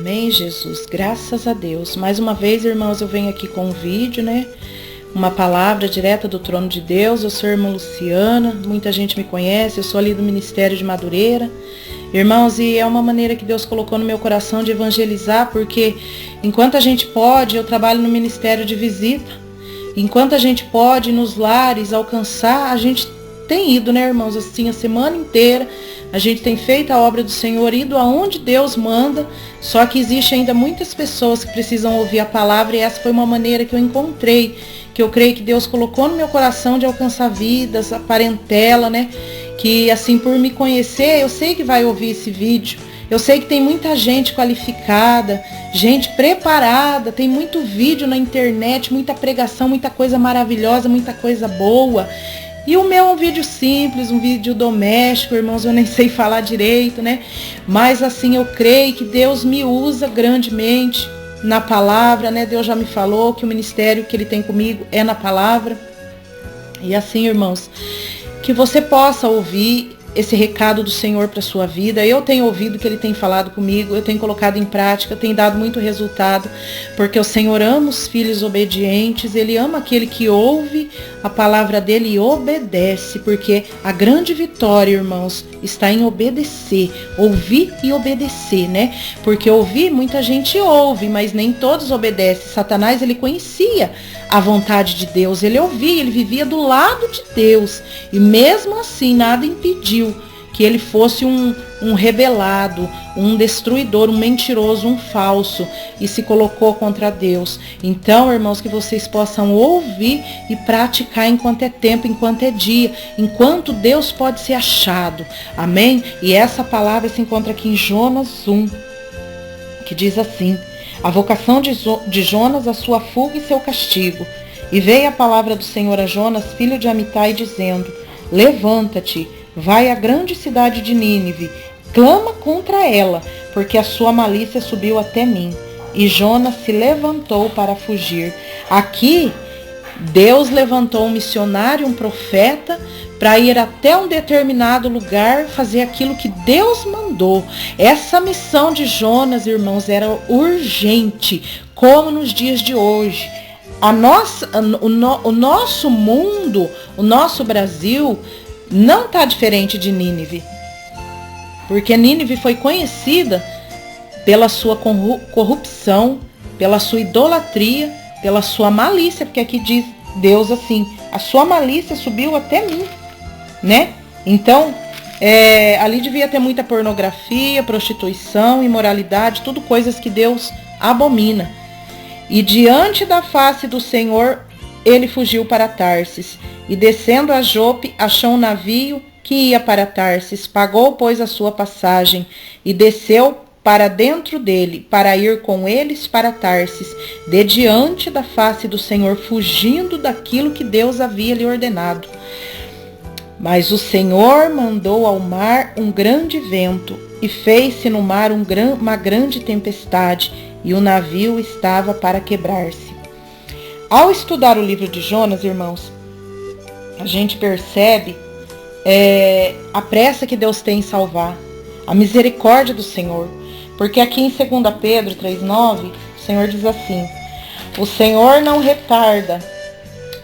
Amém, Jesus. Graças a Deus. Mais uma vez, irmãos, eu venho aqui com um vídeo, uma palavra direta do trono de Deus. Eu sou a irmã Luciana, muita gente me conhece, eu sou ali do Ministério de Madureira. Irmãos, e é uma maneira que Deus colocou no meu coração de evangelizar, porque enquanto a gente pode, eu trabalho no Ministério de Visita. Enquanto a gente pode, nos lares, alcançar, a gente tem ido, irmãos, assim, a semana inteira. A gente tem feito a obra do Senhor, ido aonde Deus manda, só que existe ainda muitas pessoas que precisam ouvir a palavra, e essa foi uma maneira que eu encontrei, que eu creio que Deus colocou no meu coração de alcançar vidas, a parentela, que assim, por me conhecer, eu sei que vai ouvir esse vídeo, eu sei que tem muita gente qualificada, gente preparada, tem muito vídeo na internet, muita pregação, muita coisa maravilhosa, muita coisa boa. E o meu é um vídeo simples, um vídeo doméstico, irmãos, eu nem sei falar direito, Mas assim, eu creio que Deus me usa grandemente na palavra, Deus já me falou que o ministério que Ele tem comigo é na palavra. E assim, irmãos, que você possa ouvir esse recado do Senhor para a sua vida. Eu tenho ouvido o que Ele tem falado comigo, eu tenho colocado em prática, tem dado muito resultado, porque o Senhor ama os filhos obedientes, Ele ama aquele que ouve a palavra dEle e obedece, porque a grande vitória, irmãos, está em obedecer, ouvir e obedecer, Porque ouvir, muita gente ouve, mas nem todos obedecem. Satanás, ele conhecia a vontade de Deus, ele ouvia, ele vivia do lado de Deus, e mesmo assim nada impediu que ele fosse um rebelado, um destruidor, um mentiroso, um falso, e se colocou contra Deus. Então, irmãos, que vocês possam ouvir e praticar enquanto é tempo, enquanto é dia, enquanto Deus pode ser achado. Amém? E essa palavra se encontra aqui em Jonas 1, que diz assim: a vocação de Jonas, a sua fuga e seu castigo. E veio a palavra do Senhor a Jonas, filho de Amitai, dizendo: levanta-te, vai à grande cidade de Nínive, clama contra ela, porque a sua malícia subiu até mim. E Jonas se levantou para fugir. Aqui, Deus levantou um missionário, um profeta, para ir até um determinado lugar, fazer aquilo que Deus mandou. Essa missão de Jonas, irmãos, era urgente, como nos dias de hoje. O nosso mundo, o nosso Brasil, não está diferente de Nínive. Porque Nínive foi conhecida pela sua corrupção, pela sua idolatria, pela sua malícia, porque aqui diz Deus assim: a sua malícia subiu até mim, Então, ali devia ter muita pornografia, prostituição, imoralidade, tudo coisas que Deus abomina. E diante da face do Senhor, ele fugiu para Tarsis, e descendo a Jope, achou um navio que ia para Tarsis, pagou, pois, a sua passagem, e desceu para dentro dele, para ir com eles para Tarsis, de diante da face do Senhor, fugindo daquilo que Deus havia lhe ordenado. Mas o Senhor mandou ao mar um grande vento, e fez-se no mar uma grande tempestade, e o navio estava para quebrar-se. Ao estudar o livro de Jonas, irmãos, a gente percebe a pressa que Deus tem em salvar, a misericórdia do Senhor. Porque aqui em 2 Pedro 3,9, o Senhor diz assim: o Senhor não retarda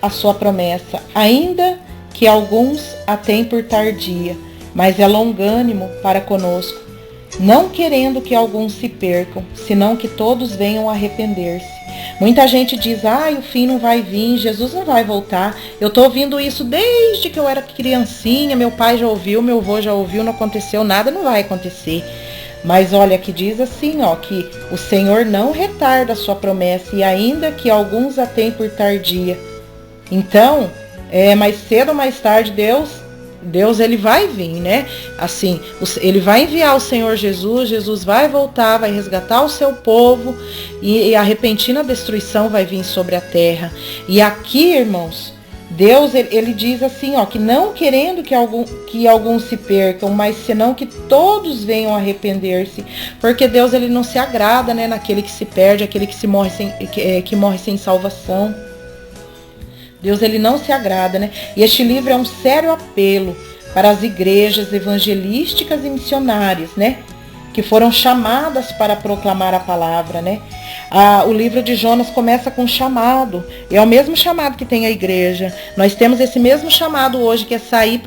a sua promessa, ainda que alguns a têm por tardia, mas é longânimo para conosco, não querendo que alguns se percam, senão que todos venham a arrepender-se. Muita gente diz: o fim não vai vir, Jesus não vai voltar. Eu estou ouvindo isso desde que eu era criancinha, meu pai já ouviu, meu avô já ouviu, não aconteceu nada, não vai acontecer. Mas olha, que diz assim, que o Senhor não retarda a sua promessa, e ainda que alguns a têm por tardia. Então, mais cedo ou mais tarde, Deus ele vai vir, Assim, ele vai enviar o Senhor Jesus, Jesus vai voltar, vai resgatar o seu povo, e a repentina destruição vai vir sobre a terra. E aqui, irmãos, Deus, ele diz assim, que não querendo que alguns se percam, mas senão que todos venham a arrepender-se, porque Deus, ele não se agrada, naquele que se perde, aquele que morre sem salvação. Deus, ele não se agrada, E este livro é um sério apelo para as igrejas evangelísticas e missionárias, que foram chamadas para proclamar a palavra, né? O livro de Jonas começa com chamado. É o mesmo chamado que tem a igreja. Nós temos esse mesmo chamado hoje, que é sair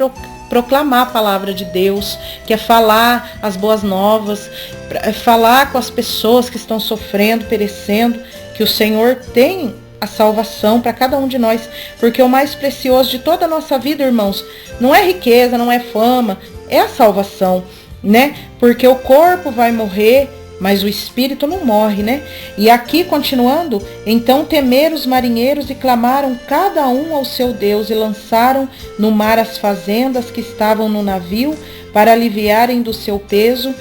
proclamar a palavra de Deus, que é falar as boas novas, falar com as pessoas que estão sofrendo, perecendo, que o Senhor tem a salvação para cada um de nós, porque o mais precioso de toda a nossa vida, irmãos, não é riqueza, não é fama, é a salvação, né? Porque o corpo vai morrer, mas o espírito não morre, né? E aqui, continuando, então temeram os marinheiros e clamaram cada um ao seu Deus e lançaram no mar as fazendas que estavam no navio para aliviarem do seu peso.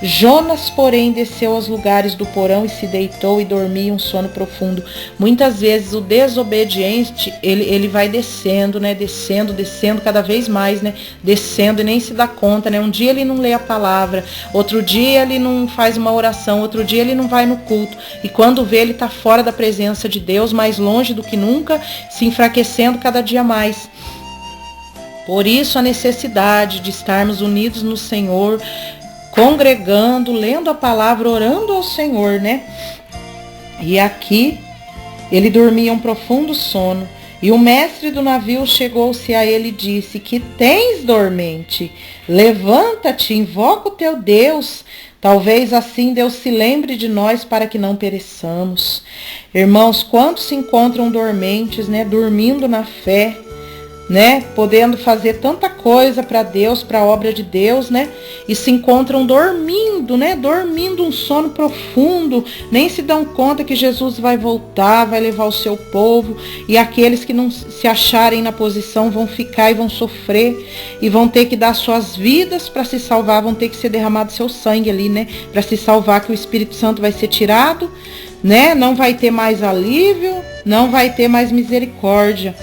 Jonas, porém, desceu aos lugares do porão e se deitou e dormia um sono profundo. Muitas vezes o desobediente, ele vai descendo, né? Descendo cada vez mais, né? Descendo e nem se dá conta, né? Um dia ele não lê a palavra, outro dia ele não faz uma oração, outro dia ele não vai no culto. E quando vê, ele está fora da presença de Deus, mais longe do que nunca, se enfraquecendo cada dia mais. Por isso a necessidade de estarmos unidos no Senhor, congregando, lendo a palavra, orando ao Senhor, né? E aqui ele dormia um profundo sono. E o mestre do navio chegou-se a ele e disse: que tens, dormente? Levanta-te, invoca o teu Deus. Talvez assim Deus se lembre de nós para que não pereçamos. Irmãos, quantos se encontram dormentes, né? Dormindo na fé, né? Podendo fazer tanta coisa para Deus, para a obra de Deus, né? E se encontram dormindo, né? Dormindo um sono profundo, nem se dão conta que Jesus vai voltar, vai levar o seu povo, e aqueles que não se acharem na posição vão ficar e vão sofrer, e vão ter que dar suas vidas para se salvar, vão ter que ser derramado seu sangue ali, né? Para se salvar, que o Espírito Santo vai ser tirado, né? Não vai ter mais alívio, não vai ter mais misericórdia.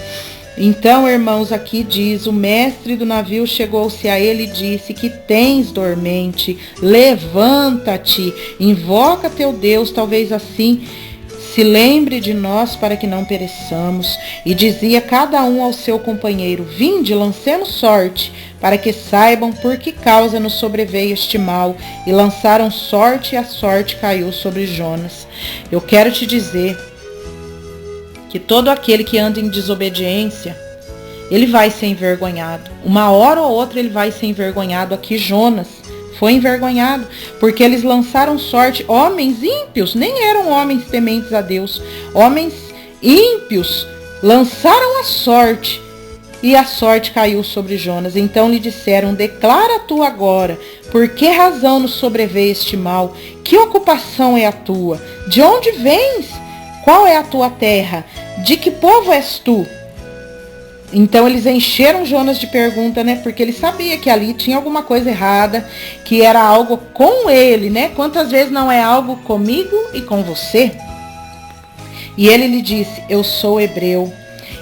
Então, irmãos, aqui diz: o mestre do navio chegou-se a ele e disse: que tens, dormente? Levanta-te, invoca teu Deus, talvez assim se lembre de nós para que não pereçamos. E dizia cada um ao seu companheiro: vinde, lancemos sorte, para que saibam por que causa nos sobreveio este mal. E lançaram sorte, e a sorte caiu sobre Jonas. Eu quero te dizer que todo aquele que anda em desobediência, ele vai ser envergonhado. Uma hora ou outra ele vai ser envergonhado. Aqui Jonas foi envergonhado, porque eles lançaram sorte. Homens ímpios, nem eram homens tementes a Deus. Homens ímpios lançaram a sorte, e a sorte caiu sobre Jonas. Então lhe disseram: declara tu agora, por que razão nos sobreveio este mal? Que ocupação é a tua? De onde vens? Qual é a tua terra? De que povo és tu? Então eles encheram Jonas de pergunta, né? Porque ele sabia que ali tinha alguma coisa errada, que era algo com ele, né? Quantas vezes não é algo comigo e com você? E ele lhe disse: eu sou hebreu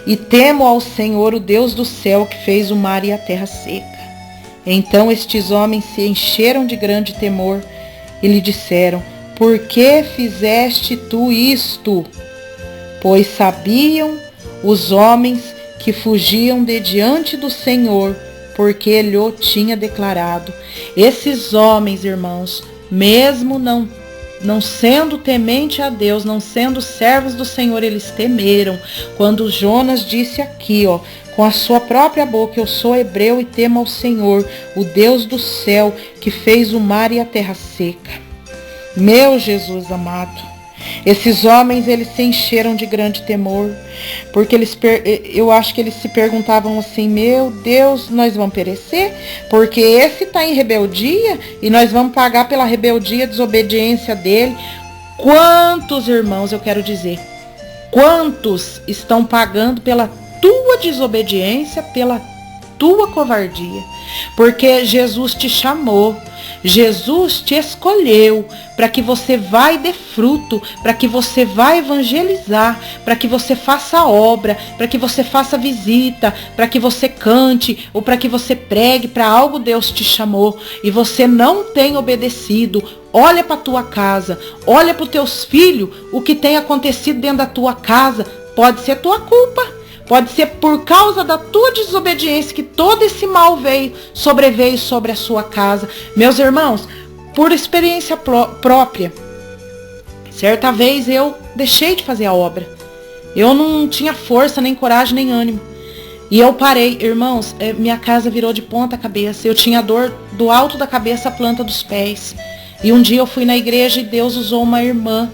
e temo ao Senhor, o Deus do céu, que fez o mar e a terra seca. Então estes homens se encheram de grande temor e lhe disseram: por que fizeste tu isto? Pois sabiam os homens que fugiam de diante do Senhor, porque ele o tinha declarado. Esses homens, irmãos, mesmo não sendo temente a Deus, não sendo servos do Senhor, eles temeram. Quando Jonas disse aqui, ó, com a sua própria boca: eu sou hebreu e temo ao Senhor, o Deus do céu, que fez o mar e a terra seca. Meu Jesus amado, esses homens, eles se encheram de grande temor, porque eu acho que eles se perguntavam assim: meu Deus, nós vamos perecer? Porque esse está em rebeldia e nós vamos pagar pela rebeldia, desobediência dele. Quantos, irmãos, eu quero dizer, quantos estão pagando pela tua desobediência, pela tua covardia? Porque Jesus te chamou, Jesus te escolheu para que você vá e dê fruto, para que você vá evangelizar, para que você faça obra, para que você faça visita, para que você cante ou para que você pregue. Para algo Deus te chamou e você não tem obedecido. Olha para a tua casa, olha para os teus filhos, o que tem acontecido dentro da tua casa. Pode ser tua culpa. Pode ser por causa da tua desobediência que todo esse mal sobreveio sobre a sua casa. Meus irmãos, por experiência própria. Certa vez eu deixei de fazer a obra. Eu não tinha força, nem coragem, nem ânimo. E eu parei, irmãos, minha casa virou de ponta cabeça. Eu tinha dor do alto da cabeça à planta dos pés. E um dia eu fui na igreja e Deus usou uma irmã,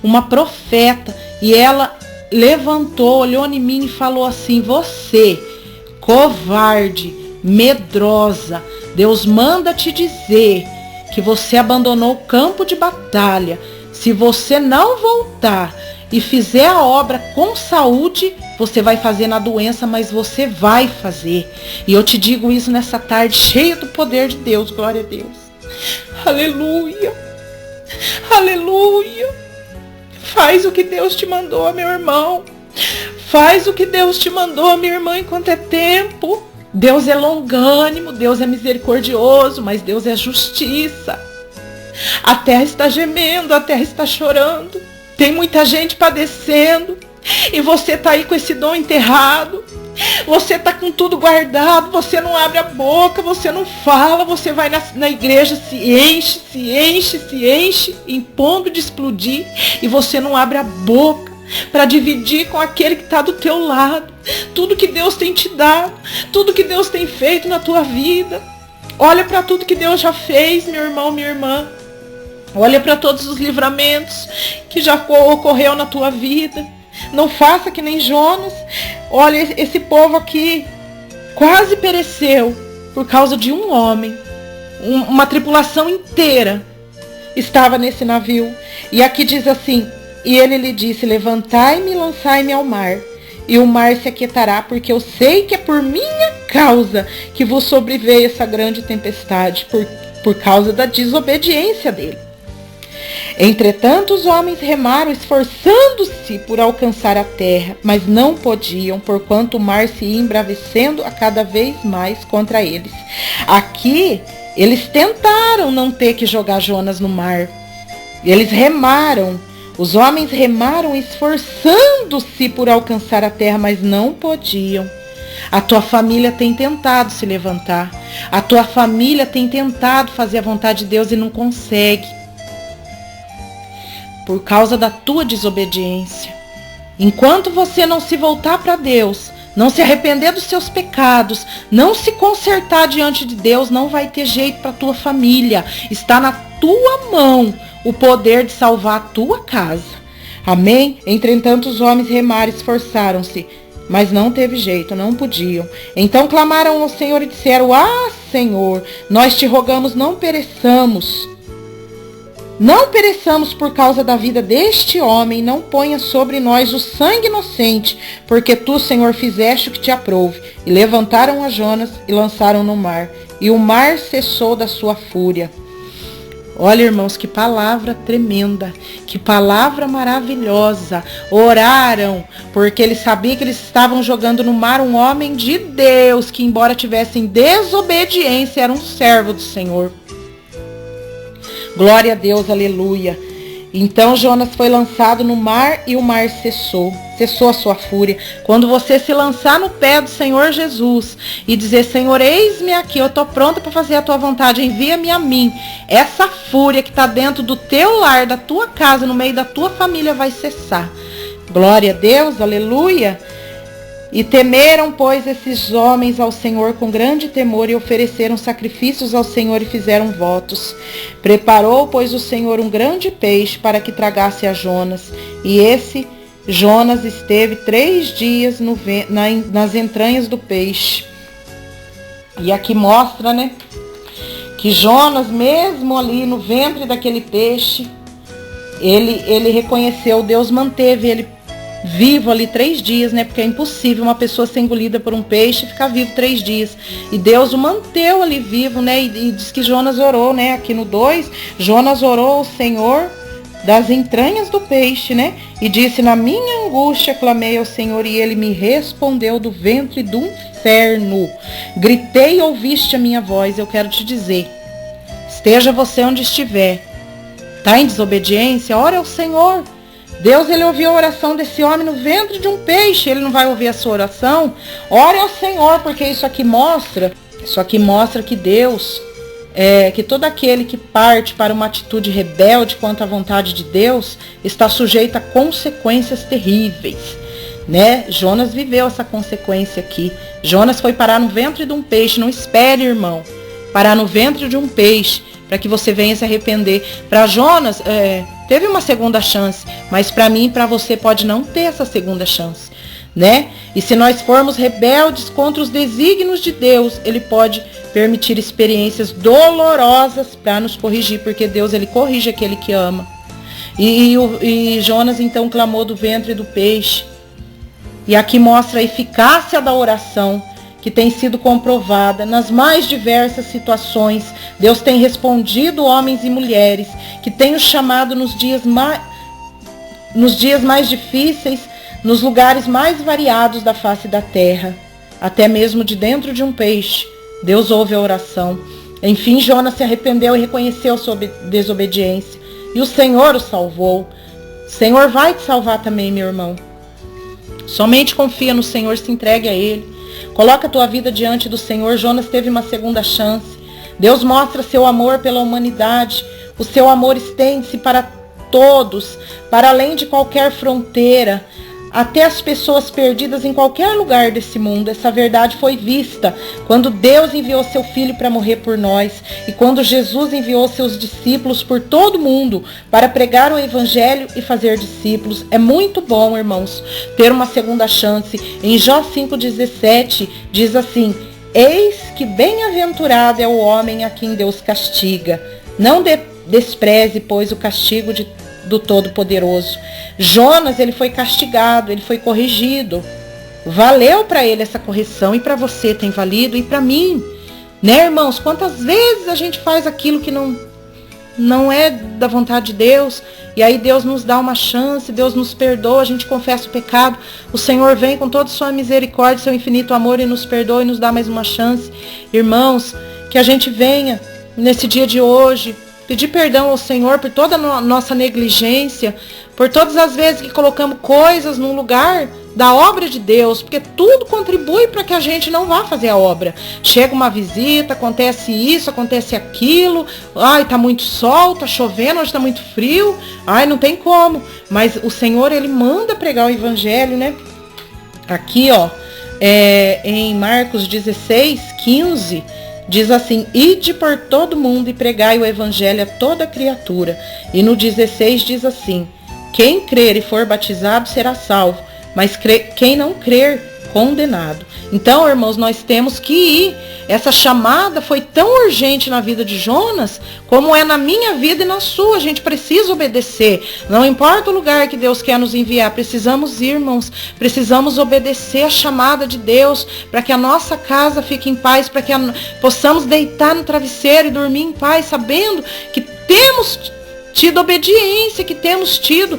uma profeta. E ela levantou, olhou em mim e falou assim: você, covarde, medrosa, Deus manda te dizer que você abandonou o campo de batalha. Se você não voltar e fizer a obra com saúde, você vai fazer na doença, mas você vai fazer. E eu te digo isso nessa tarde, cheia do poder de Deus. Glória a Deus. Aleluia. Aleluia. Faz o que Deus te mandou, meu irmão. Faz o que Deus te mandou, minha irmã, enquanto é tempo. Deus é longânimo, Deus é misericordioso, mas Deus é justiça. A terra está gemendo, a terra está chorando. Tem muita gente padecendo. E você está aí com esse dom enterrado. Você está com tudo guardado. Você não abre a boca, você não fala. Você vai na igreja, se enche, em ponto de explodir. E você não abre a boca para dividir com aquele que está do teu lado. Tudo que Deus tem te dado. Tudo que Deus tem feito na tua vida. Olha para tudo que Deus já fez, meu irmão, minha irmã. Olha para todos os livramentos que já ocorreu na tua vida. Não faça que nem Jonas. Olha, esse povo aqui quase pereceu por causa de um homem. Uma tripulação inteira estava nesse navio. E aqui diz assim: e ele lhe disse: levantai-me e lançai-me ao mar. E o mar se aquietará, porque eu sei que é por minha causa que vos sobreveio essa grande tempestade, por causa da desobediência dele. Entretanto, os homens remaram, esforçando-se por alcançar a terra, mas não podiam, porquanto o mar se ia embravecendo a cada vez mais contra eles. Aqui, eles tentaram não ter que jogar Jonas no mar. Eles remaram. Os homens remaram, esforçando-se por alcançar a terra, mas não podiam. A tua família tem tentado se levantar. A tua família tem tentado fazer a vontade de Deus e não consegue. Por causa da tua desobediência. Enquanto você não se voltar para Deus, não se arrepender dos seus pecados, não se consertar diante de Deus, não vai ter jeito para a tua família. Está na tua mão o poder de salvar a tua casa. Amém? Entretanto, os homens remaram, esforçaram-se, mas não teve jeito, não podiam. Então clamaram ao Senhor e disseram: ah, Senhor, nós te rogamos, não pereçamos. Não pereçamos por causa da vida deste homem, não ponha sobre nós o sangue inocente, porque tu, Senhor, fizeste o que te aprouve. E levantaram a Jonas e lançaram no mar, e o mar cessou da sua fúria. Olha, irmãos, que palavra tremenda, que palavra maravilhosa. Oraram, porque eles sabiam que eles estavam jogando no mar um homem de Deus, que embora tivesse em desobediência, era um servo do Senhor. Glória a Deus, aleluia. Então Jonas foi lançado no mar e o mar cessou a sua fúria. Quando você se lançar no pé do Senhor Jesus e dizer: Senhor, eis-me aqui, eu estou pronta para fazer a tua vontade, envia-me a mim. Essa fúria que está dentro do teu lar, da tua casa, no meio da tua família vai cessar. Glória a Deus, aleluia. E temeram, pois, esses homens ao Senhor com grande temor e ofereceram sacrifícios ao Senhor e fizeram votos. Preparou, pois, o Senhor um grande peixe para que tragasse a Jonas. E esse Jonas esteve 3 dias nas entranhas do peixe. E aqui mostra, né, que Jonas, mesmo ali no ventre daquele peixe, ele reconheceu, Deus manteve ele vivo ali 3 dias, né? Porque é impossível uma pessoa ser engolida por um peixe e ficar vivo 3 dias. E Deus o manteve ali vivo, né? E diz que Jonas orou, né? Aqui no 2, Jonas orou ao Senhor das entranhas do peixe, né? E disse: na minha angústia clamei ao Senhor e ele me respondeu do ventre do inferno. Gritei e ouviste a minha voz. Eu quero te dizer, esteja você onde estiver, tá em desobediência, ora ao Senhor. Deus, ele ouviu a oração desse homem no ventre de um peixe. Ele não vai ouvir a sua oração? Ore ao Senhor, porque isso aqui mostra que Deus, que todo aquele que parte para uma atitude rebelde quanto à vontade de Deus está sujeito a consequências terríveis, né? Jonas viveu essa consequência aqui. Jonas foi parar no ventre de um peixe. Não espere, irmão, parar no ventre de um peixe para que você venha se arrepender. Para Jonas, teve uma segunda chance, mas para mim e para você pode não ter essa segunda chance, né? E se nós formos rebeldes contra os desígnios de Deus, Ele pode permitir experiências dolorosas para nos corrigir, porque Deus, Ele corrige aquele que ama. E Jonas então clamou do ventre do peixe. E aqui mostra a eficácia da oração, que tem sido comprovada nas mais diversas situações. Deus tem respondido homens e mulheres que tem o chamado nos dias mais difíceis, nos lugares mais variados da face da terra, até mesmo de dentro de um peixe. Deus ouve a oração. Enfim, Jonas se arrependeu e reconheceu sua desobediência. E o Senhor o salvou. O Senhor vai te salvar também, meu irmão. Somente confia no Senhor, se entregue a Ele. Coloca a tua vida diante do Senhor. Jonas teve uma segunda chance. Deus mostra seu amor pela humanidade. O seu amor estende-se para todos, para além de qualquer fronteira, até as pessoas perdidas em qualquer lugar desse mundo. Essa verdade foi vista quando Deus enviou seu Filho para morrer por nós e quando Jesus enviou seus discípulos por todo o mundo para pregar o Evangelho e fazer discípulos. É muito bom, irmãos, ter uma segunda chance. Em Jó 5,17 diz assim: eis que bem-aventurado é o homem a quem Deus castiga. Não despreze, pois, o castigo do Todo-Poderoso. Jonas, ele foi castigado, ele foi corrigido. Valeu para ele essa correção e para você tem valido e para mim, né, irmãos? Quantas vezes a gente faz aquilo que não é da vontade de Deus e aí Deus nos dá uma chance, Deus nos perdoa, a gente confessa o pecado, o Senhor vem com toda sua misericórdia, seu infinito amor e nos perdoa e nos dá mais uma chance. Irmãos, que a gente venha nesse dia de hoje pedir perdão ao Senhor por toda a nossa negligência, por todas as vezes que colocamos coisas num lugar da obra de Deus, porque tudo contribui para que a gente não vá fazer a obra. Chega uma visita, acontece isso, acontece aquilo, ai, tá muito sol, tá chovendo, hoje tá muito frio, ai, não tem como. Mas o Senhor, Ele manda pregar o Evangelho, né? Aqui, ó, em Marcos 16:15, diz assim: ide por todo mundo e pregai o Evangelho a toda criatura. E no 16 diz assim: quem crer e for batizado será salvo, mas quem não crer, condenado. Então, irmãos, nós temos que ir. Essa chamada foi tão urgente na vida de Jonas, como é na minha vida e na sua. A gente precisa obedecer. Não importa o lugar que Deus quer nos enviar, precisamos ir, irmãos. Precisamos obedecer a chamada de Deus, para que a nossa casa fique em paz, para que possamos deitar no travesseiro e dormir em paz, sabendo que temos tido obediência, que temos tido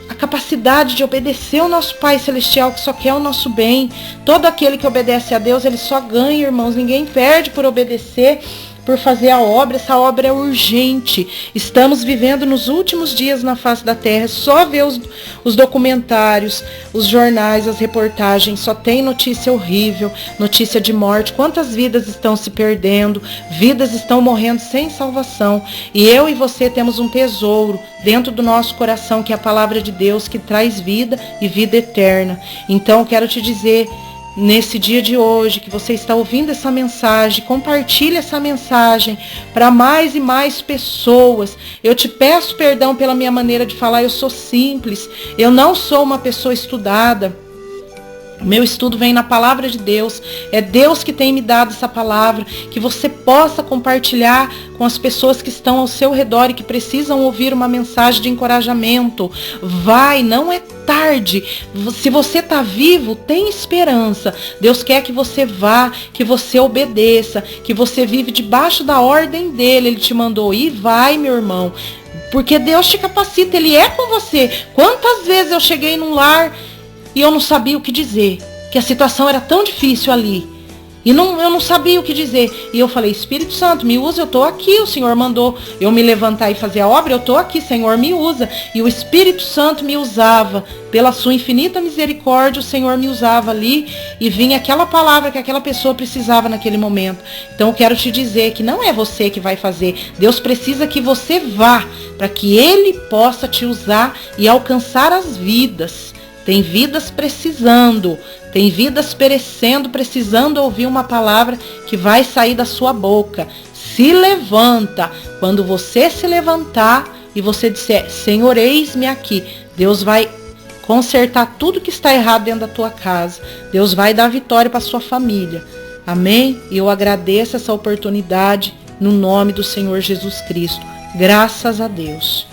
a capacidade de obedecer ao nosso Pai Celestial, que só quer o nosso bem. Todo aquele que obedece a Deus, ele só ganha, irmãos. Ninguém perde por obedecer, por fazer a obra. Essa obra é urgente. Estamos vivendo nos últimos dias na face da terra. Só ver os documentários, os jornais, as reportagens, só tem notícia horrível, notícia de morte. Quantas vidas estão se perdendo, vidas estão morrendo sem salvação. E eu e você temos um tesouro dentro do nosso coração, que é a palavra de Deus, que traz vida e vida eterna. Então, eu quero te dizer, nesse dia de hoje, que você está ouvindo essa mensagem, compartilhe essa mensagem para mais e mais pessoas. Eu te peço perdão pela minha maneira de falar, eu sou simples, eu não sou uma pessoa estudada. Meu estudo vem na palavra de Deus. É Deus que tem me dado essa palavra, que você possa compartilhar com as pessoas que estão ao seu redor e que precisam ouvir uma mensagem de encorajamento. Vai, não é tarde. Se você está vivo, tem esperança. Deus quer que você vá, que você obedeça, que você vive debaixo da ordem dele. Ele te mandou ir, vai, meu irmão. Porque Deus te capacita, Ele é com você. Quantas vezes eu cheguei num lar e eu não sabia o que dizer, que a situação era tão difícil ali. E eu não sabia o que dizer. E eu falei, Espírito Santo, me usa, eu estou aqui. O Senhor mandou eu me levantar e fazer a obra, eu estou aqui, Senhor, me usa. E o Espírito Santo me usava. Pela sua infinita misericórdia, o Senhor me usava ali e vinha aquela palavra que aquela pessoa precisava naquele momento. Então eu quero te dizer que não é você que vai fazer. Deus precisa que você vá para que Ele possa te usar e alcançar as vidas. Tem vidas precisando, tem vidas perecendo, precisando ouvir uma palavra que vai sair da sua boca. Se levanta. Quando você se levantar e você disser, Senhor, eis-me aqui, Deus vai consertar tudo que está errado dentro da tua casa. Deus vai dar vitória para a sua família. Amém? E eu agradeço essa oportunidade no nome do Senhor Jesus Cristo. Graças a Deus.